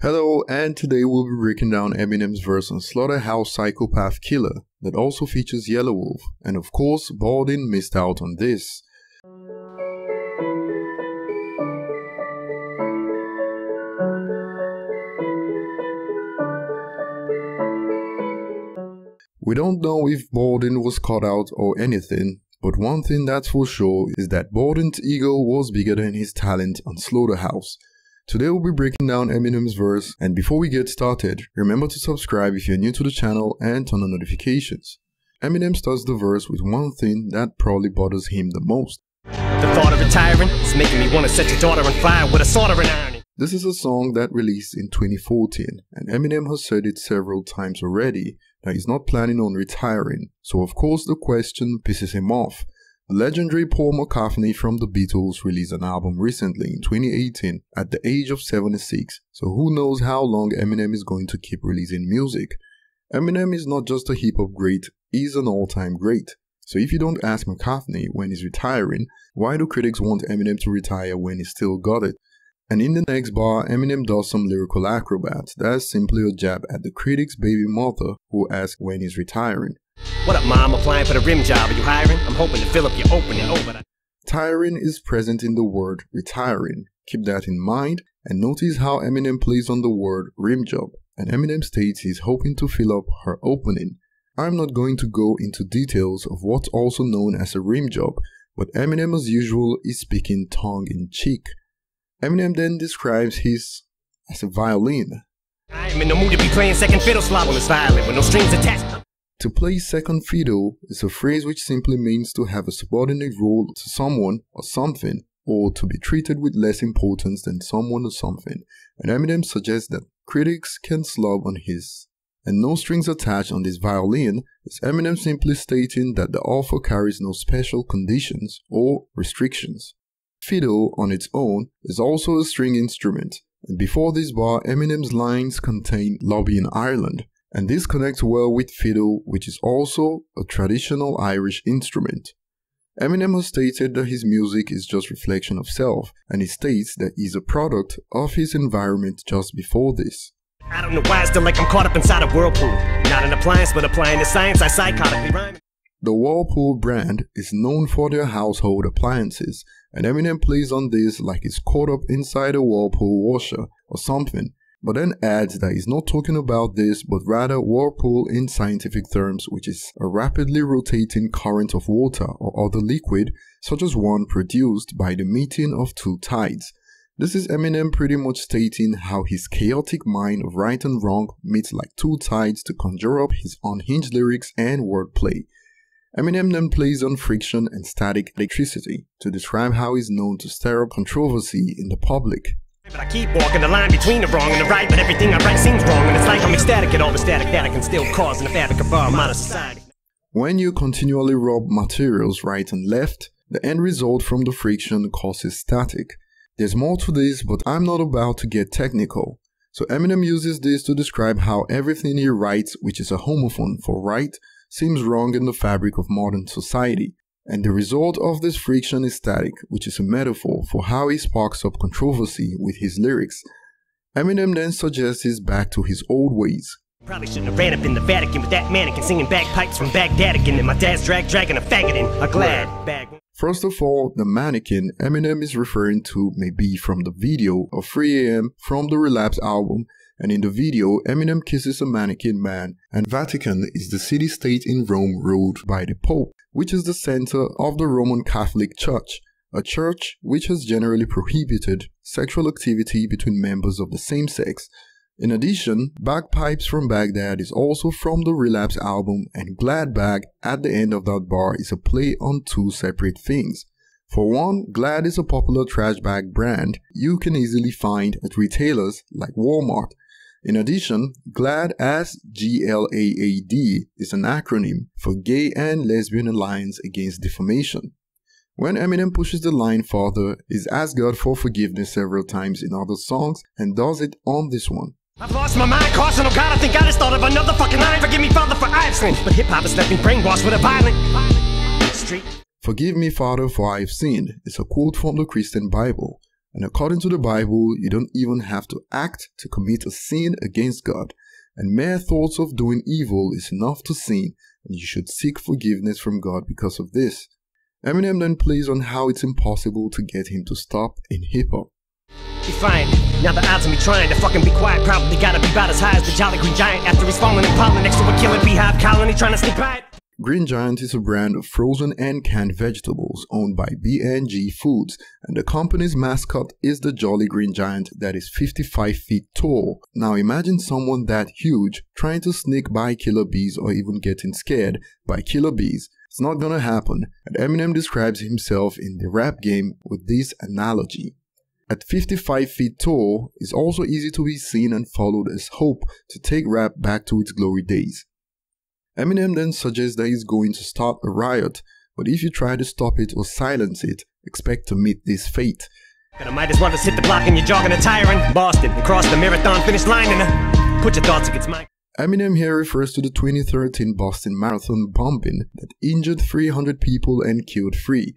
Hello, and today we'll be breaking down Eminem's verse on Slaughterhouse Psychopath Killer that also features Yelawolf, and of course Baldwin missed out on this. We don't know if Baldwin was caught out or anything, but one thing that's for sure is that Baldwin's ego was bigger than his talent on Slaughterhouse. Today we'll be breaking down Eminem's verse, and before we get started, remember to subscribe if you're new to the channel and turn on notifications. Eminem starts the verse with one thing that probably bothers him the most. The thought of retiring is making me want to set your daughter on fire with a soldering iron. This is a song that released in 2014, and Eminem has said it several times already that he's not planning on retiring, so of course the question pisses him off. The legendary Paul McCartney from the Beatles released an album recently in 2018 at the age of 76, so who knows how long Eminem is going to keep releasing music. Eminem is not just a hip-hop great, he's an all-time great. So if you don't ask McCartney when he's retiring, why do critics want Eminem to retire when he's still got it? And in the next bar, Eminem does some lyrical acrobats. That's simply a jab at the critic's baby mother who asks when he's retiring. What up, Mom? Applying for the rim job. Are you hiring? I'm hoping to fill up your opening over. Tiring is present in the word retiring. Keep that in mind and notice how Eminem plays on the word rim job. And Eminem states he's hoping to fill up her opening. I'm not going to go into details of what's also known as a rim job, but Eminem as usual is speaking tongue-in-cheek. Eminem then describes his as a violin. I'm in the mood to be playing second fiddle slap on this violin with no strings attached. To play second fiddle is a phrase which simply means to have a subordinate role to someone or something, or to be treated with less importance than someone or something, and Eminem suggests that critics can slub on his and no strings attached on this violin is Eminem simply stating that the offer carries no special conditions or restrictions. Fiddle on its own is also a string instrument, and before this bar Eminem's lines contain Lobby in Ireland. And this connects well with fiddle, which is also a traditional Irish instrument. Eminem has stated that his music is just reflection of self, and he states that he's a product of his environment just before this. I don't know why I still like I'm caught up inside a whirlpool. Not an appliance, but applying the science I psychotically rhyme. The Whirlpool brand is known for their household appliances, and Eminem plays on this like he's caught up inside a Whirlpool washer or something. But then adds that he's not talking about this but rather whirlpool in scientific terms, which is a rapidly rotating current of water or other liquid such as one produced by the meeting of two tides. This is Eminem pretty much stating how his chaotic mind of right and wrong meets like two tides to conjure up his unhinged lyrics and wordplay. Eminem then plays on friction and static electricity to describe how he's known to stir up controversy in the public. But I keep walking the line between the wrong and the right, but everything I write seems wrong, and it's like I'm ecstatic at all the static that I can still cause in the fabric of our modern society. When you continually rub materials right and left, the end result from the friction causes static. There's more to this, but I'm not about to get technical. So Eminem uses this to describe how everything he writes, which is a homophone for right, seems wrong in the fabric of modern society. And the result of this friction is static, which is a metaphor for how he sparks up controversy with his lyrics. Eminem then suggests he's back to his old ways. Probably shouldn't have ran up in the Vatican with that mannequin singing bagpipes from Baghdad again, and my dad's dragging a faggot in a glad bag. First of all, the mannequin Eminem is referring to may be from the video of 3 AM from the Relapse album, and in the video Eminem kisses a mannequin man, and Vatican is the city-state in Rome ruled by the Pope, which is the center of the Roman Catholic Church, a church which has generally prohibited sexual activity between members of the same sex. In addition, Bagpipes from Baghdad is also from the Relapse album, and Glad Bag at the end of that bar is a play on two separate things. For one, Glad is a popular trash bag brand you can easily find at retailers like Walmart. In addition, GLAAD as GLAAD is an acronym for Gay and Lesbian Alliance Against Defamation. When Eminem pushes the line further, he's asked God for forgiveness several times in other songs and does it on this one. I've lost my mind, Carson, oh God, I think I just thought of another fucking line. Forgive me, Father, for I've sinned, but hip-hop has left me brainwashed with a violent street. Forgive me, Father, for I have sinned is a quote from the Christian Bible. And according to the Bible, you don't even have to act to commit a sin against God. And mere thoughts of doing evil is enough to sin, and you should seek forgiveness from God because of this. Eminem then plays on how it's impossible to get him to stop in hip-hop. Be fine. Now the odds of me trying to fucking be quiet probably gotta be about as high as the Jolly Green Giant after he's fallen in pollen next to a killer beehive colony trying to sneak by it. Green Giant is a brand of frozen and canned vegetables owned by B&G Foods, and the company's mascot is the Jolly Green Giant that is 55 feet tall. Now imagine someone that huge trying to sneak by killer bees or even getting scared by killer bees. It's not gonna happen, and Eminem describes himself in the rap game with this analogy. At 55 feet tall, it's also easy to be seen and followed as hope to take rap back to its glory days. Eminem then suggests that he's going to start a riot, but if you try to stop it or silence it, expect to meet this fate. But I might as well just hit the block and you're jogging and tiring Boston and cross the marathon finish line and put your thoughts against mine. Eminem here refers to the 2013 Boston Marathon bombing that injured 300 people and killed 3.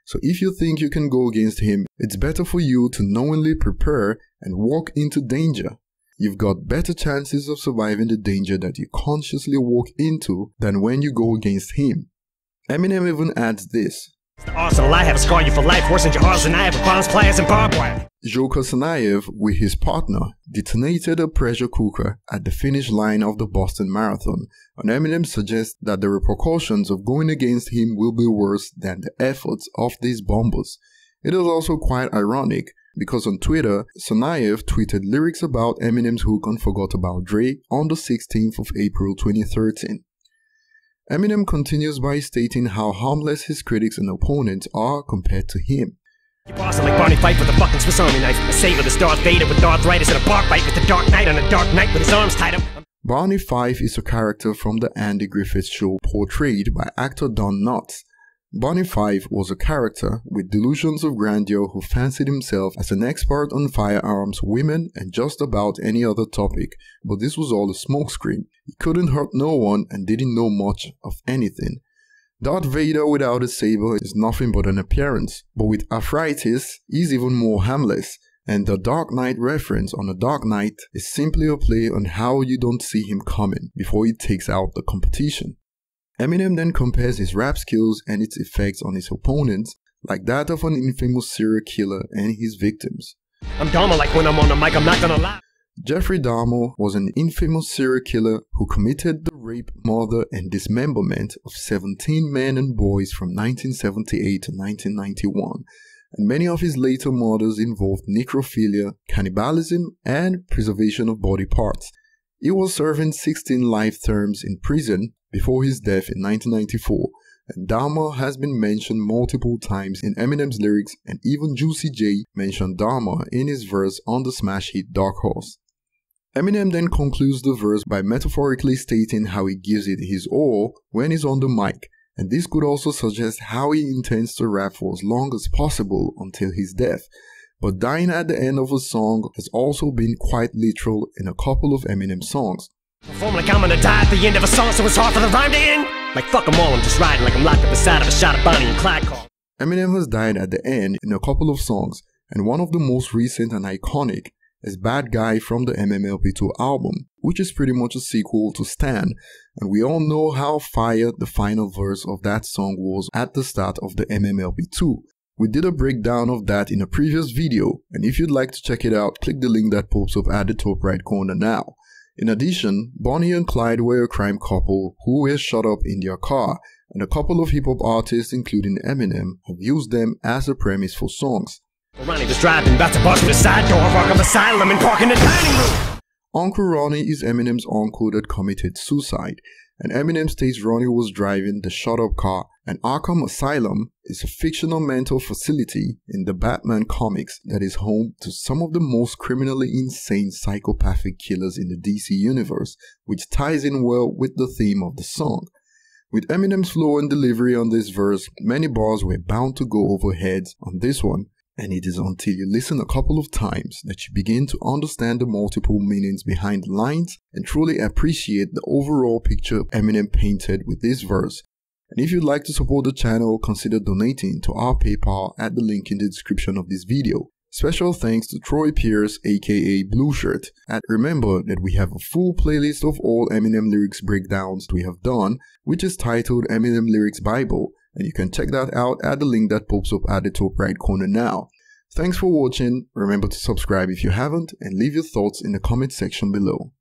So if you think you can go against him, it's better for you to knowingly prepare and walk into danger. You've got better chances of surviving the danger that you consciously walk into than when you go against him. Eminem even adds this. It's the arsenal I have scar you for life, worse than your arsenal I have with bombs, pliers, and barbed wire. Joker Tsarnaev, with his partner, detonated a pressure cooker at the finish line of the Boston Marathon, and Eminem suggests that the repercussions of going against him will be worse than the efforts of these bombers. It is also quite ironic, because on Twitter, Tsarnaev tweeted lyrics about Eminem's hook on Forgot About Dre on the 16th of April 2013. Eminem continues by stating how harmless his critics and opponents are compared to him. You boss like Barney Fife with a fucking Swiss Army knife, a saver that's Darth Vader with arthritis and a bark bite with the Dark Knight on a dark night with his arms tied up. Barney Fife is a character from the Andy Griffith Show portrayed by actor Don Knotts. Barney Fife was a character with delusions of grandeur who fancied himself as an expert on firearms, women, and just about any other topic, but this was all a smokescreen. He couldn't hurt no one and didn't know much of anything. Darth Vader without a saber is nothing but an appearance, but with arthritis, he's even more harmless. And the Dark Knight reference on a Dark Knight is simply a play on how you don't see him coming before he takes out the competition. Eminem then compares his rap skills and its effects on his opponents like that of an infamous serial killer and his victims. I'm Dahmer like when I'm on the mic, I'm not gonna lie. Jeffrey Dahmer was an infamous serial killer who committed the rape, murder, and dismemberment of 17 men and boys from 1978 to 1991, and many of his later murders involved necrophilia, cannibalism, and preservation of body parts. He was serving 16 life terms in prison before his death in 1994, and Dahmer has been mentioned multiple times in Eminem's lyrics, and even Juicy J mentioned Dahmer in his verse on the smash hit Dark Horse. Eminem then concludes the verse by metaphorically stating how he gives it his all when he's on the mic, and this could also suggest how he intends to rap for as long as possible until his death. But dying at the end of a song has also been quite literal in a couple of Eminem songs. Perform like I'm gonna die at the end of a song, so it's hard for the rhyme to end. Like fuck them all, I'm just riding like I'm locked up inside of a shot of Bonnie and Clyde call. Eminem has died at the end in a couple of songs, and one of the most recent and iconic is Bad Guy from the MMLP2 album, which is pretty much a sequel to Stan, and we all know how fire the final verse of that song was at the start of the MMLP2. We did a breakdown of that in a previous video, and if you'd like to check it out, click the link that pops up at the top right corner now. In addition, Bonnie and Clyde were a crime couple who were shot up in their car, and a couple of hip-hop artists including Eminem have used them as a premise for songs. Ronnie was driving, about to bust through the side door, rock up asylum and park in the dining room. Uncle Ronnie is Eminem's uncle that committed suicide, and Eminem states Ronnie was driving the shot-up car, and Arkham Asylum is a fictional mental facility in the Batman comics that is home to some of the most criminally insane psychopathic killers in the DC universe, which ties in well with the theme of the song. With Eminem's flow and delivery on this verse, many bars were bound to go over heads on this one, and it is until you listen a couple of times that you begin to understand the multiple meanings behind the lines and truly appreciate the overall picture Eminem painted with this verse. And if you'd like to support the channel, consider donating to our PayPal at the link in the description of this video. Special thanks to Troy Pierce aka Blue Shirt. And remember that we have a full playlist of all Eminem lyrics breakdowns we have done, which is titled Eminem Lyrics Bible, and you can check that out at the link that pops up at the top right corner now. Thanks for watching, remember to subscribe if you haven't, and leave your thoughts in the comment section below.